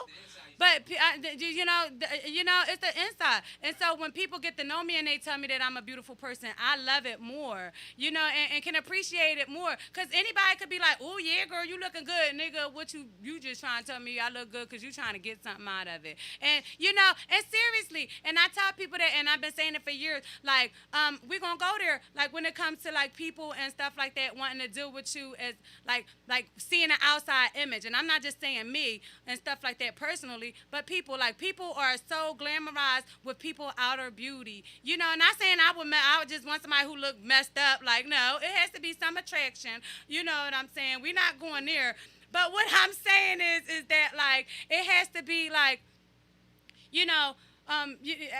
but it's the inside. And so when people get to know me and they tell me that I'm a beautiful person, I love it more, and can appreciate it more. Because anybody could be like, oh, yeah, girl, you looking good. Nigga, what you just trying to tell me I look good because you trying to get something out of it. And, and seriously, and I tell people that, and I've been saying it for years, we're going to go there, when it comes to, people and stuff like that, wanting to deal with you as, seeing an outside image. And I'm not just saying me and stuff like that personally, but people are so glamorized with people outer beauty, not saying I would just want somebody who looked messed up. No, it has to be some attraction, you know what I'm saying? We're not going there. But what I'm saying is that it has to be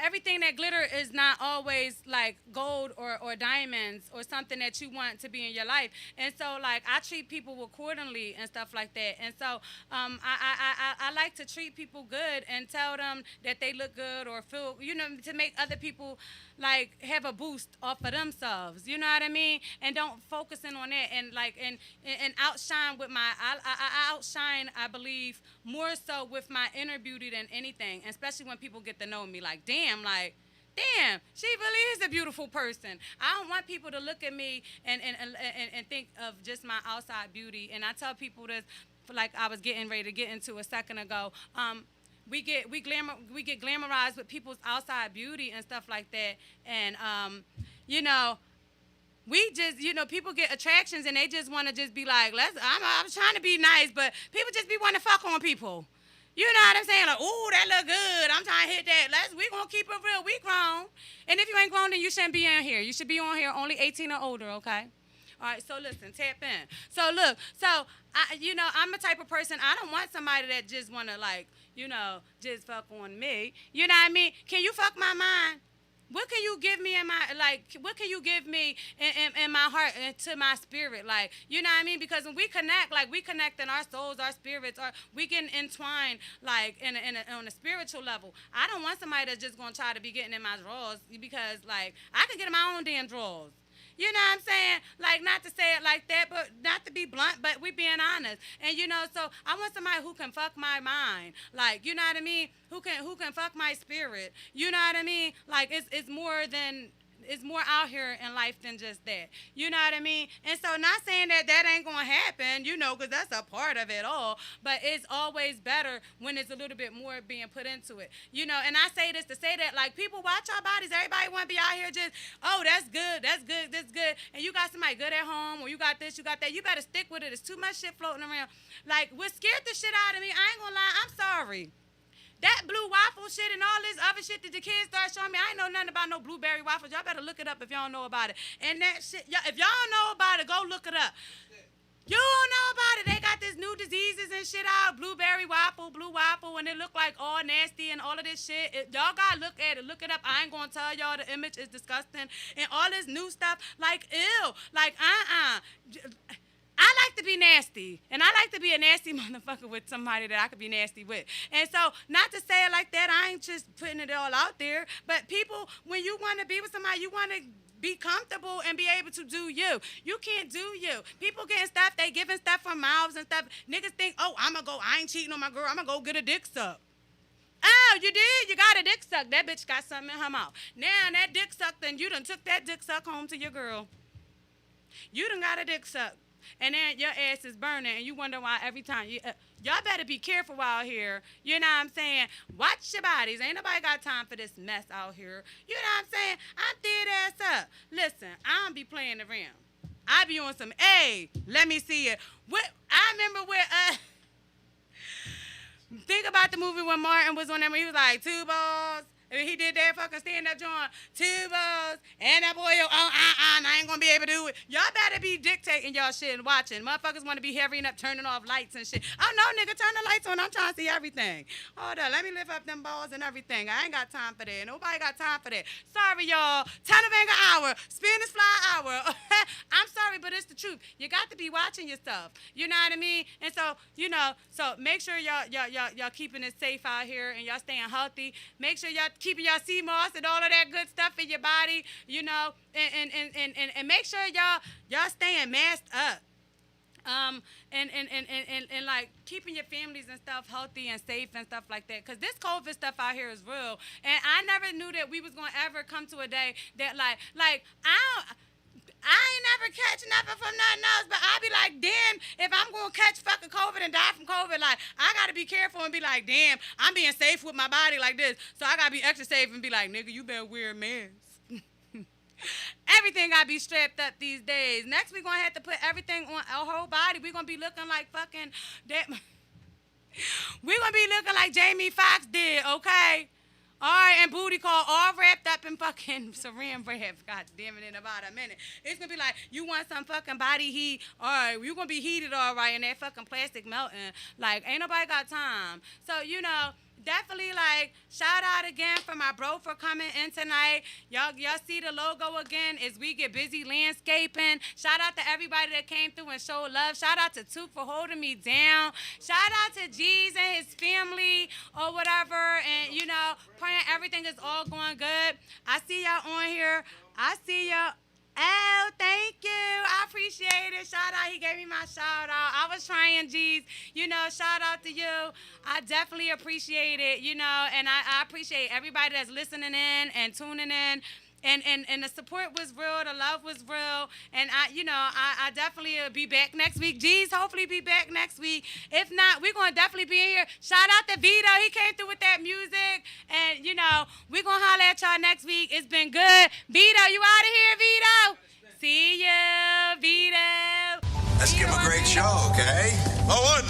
everything that glitter is not always gold or diamonds or something that you want to be in your life. And so I treat people accordingly and stuff like that. And so I like to treat people good and tell them that they look good or feel, to make other people have a boost off of themselves. You know what I mean? And don't focus in on that and outshine with I outshine, I believe, more so with my inner beauty than anything, especially when people get to know me. Damn, she really is a beautiful person. I don't want people to look at me and think of just my outside beauty. And I tell people this, I was getting ready to get into a second ago. We get glamorized with people's outside beauty and stuff like that. And we just, people get attractions and they just want to just be I'm trying to be nice, but people just be wanting to fuck on people. You know what I'm saying? Like, ooh, that look good. I'm trying to hit that. We gonna keep it real. We grown. And if you ain't grown, then you shouldn't be in here. You should be on here only 18 or older, okay? All right, so listen, tap in. So look, I'm the type of person, I don't want somebody that just want to, like, just fuck on me. You know what I mean? Can you fuck my mind? What can you give me what can you give me in my heart and to my spirit? Like, you know what I mean? Because when we connect, like, we connect in our souls, our spirits, or we can entwine, like, on a spiritual level. I don't want somebody that's just going to try to be getting in my drawers because, like, I can get in my own damn drawers. You know what I'm saying? Like, not to say it like that, but not to be blunt, but we being honest. And, so I want somebody who can fuck my mind. Like, you know what I mean? Who can fuck my spirit. You know what I mean? Like, it's more out here in life than just that. You know what I mean? And so not saying that ain't going to happen, because that's a part of it all, but it's always better when there's a little bit more being put into it. And I say this to say that, like, people watch our bodies. Everybody want to be out here just, oh, that's good, that's good. And you got somebody good at home, or you got this, you got that. You better stick with it. There's too much shit floating around. Like, what scared the shit out of me, I ain't going to lie, I'm sorry. That blue waffle shit and all this other shit that the kids start showing me, I ain't know nothing about no blueberry waffles. Y'all better look it up if y'all don't know about it. And that shit, if y'all don't know about it, go look it up. You don't know about it. They got this new diseases and shit out. Blueberry waffle, blue waffle, and it look like all nasty and all of this shit. Y'all gotta look at it. Look it up. I ain't gonna tell y'all the image is disgusting. And all this new stuff, like, ew. Like, I like to be nasty, and I like to be a nasty motherfucker with somebody that I could be nasty with. And so, not to say it like that, I ain't just putting it all out there, but people, when you want to be with somebody, you want to be comfortable and be able to do you. You can't do you. People getting stuff, they giving stuff from mouths and stuff. Niggas think, oh, I ain't cheating on my girl, I'm going to go get a dick suck. Oh, you did? You got a dick suck. That bitch got something in her mouth. Now, that dick suck, then you done took that dick suck home to your girl. You done got a dick suck. And then your ass is burning, and you wonder why every time y'all better be careful out here. You know what I'm saying? Watch your bodies. Ain't nobody got time for this mess out here. You know what I'm saying? I'm dead ass up. Listen, I don't be playing around. I be on some, hey, let me see it. I remember where, think about the movie when Martin was on there, when he was like, 2 balls. He did that fucking stand-up joint, 2 balls, and that boy, I ain't gonna be able to do it. Y'all better be dictating y'all shit and watching. Motherfuckers want to be hurrying up, turning off lights and shit. Oh, no, nigga, turn the lights on. I'm trying to see everything. Hold on, let me lift up them balls and everything. I ain't got time for that. Nobody got time for that. Sorry, y'all. Banger hour, SpFly hour. I'm sorry, but it's the truth. You got to be watching your stuff. You know what I mean? And so, so make sure y'all keeping it safe out here and y'all staying healthy. Make sure y'all keeping y'all sea moss and all of that good stuff in your body, and make sure y'all staying masked up. And like keeping your families and stuff healthy and safe and stuff like that. Cause this COVID stuff out here is real. And I never knew that we was gonna ever come to a day that like I ain't never catch nothing from nothing else, but I be like, damn, if I'm going to catch fucking COVID and die from COVID, like, I got to be careful and be like, damn, I'm being safe with my body like this, so I got to be extra safe and be like, nigga, you better wear a mask. Everything got to be strapped up these days. Next, we're going to have to put everything on our whole body. We're going to be looking like fucking that. We're going to be looking like Jamie Foxx did, okay? All right, and booty call all wrapped up in fucking saran wrap. God damn it, in about a minute. It's going to be like, you want some fucking body heat? All right, you're going to be heated all right, and that fucking plastic melting. Like, ain't nobody got time. So, definitely, like, shout out again for my bro for coming in tonight. Y'all see the logo again as we get busy landscaping. Shout out to everybody that came through and showed love. Shout out to Took for holding me down. Shout out to Geez and his family or whatever. And, praying everything is all going good. I see y'all on here. I see y'all. Oh, thank you. I appreciate it. Shout out. He gave me my shout out. I was trying, G's. Shout out to you. I definitely appreciate it, and I appreciate everybody that's listening in and tuning in. And the support was real, the love was real, and I definitely will be back next week. G's hopefully be back next week. If not, we're gonna definitely be in here. Shout out to Vito, he came through with that music, and we're gonna holler at y'all next week. It's been good. Vito, you out of here, Vito? See ya, Vito. Let's give him a great show, okay? Oh, one.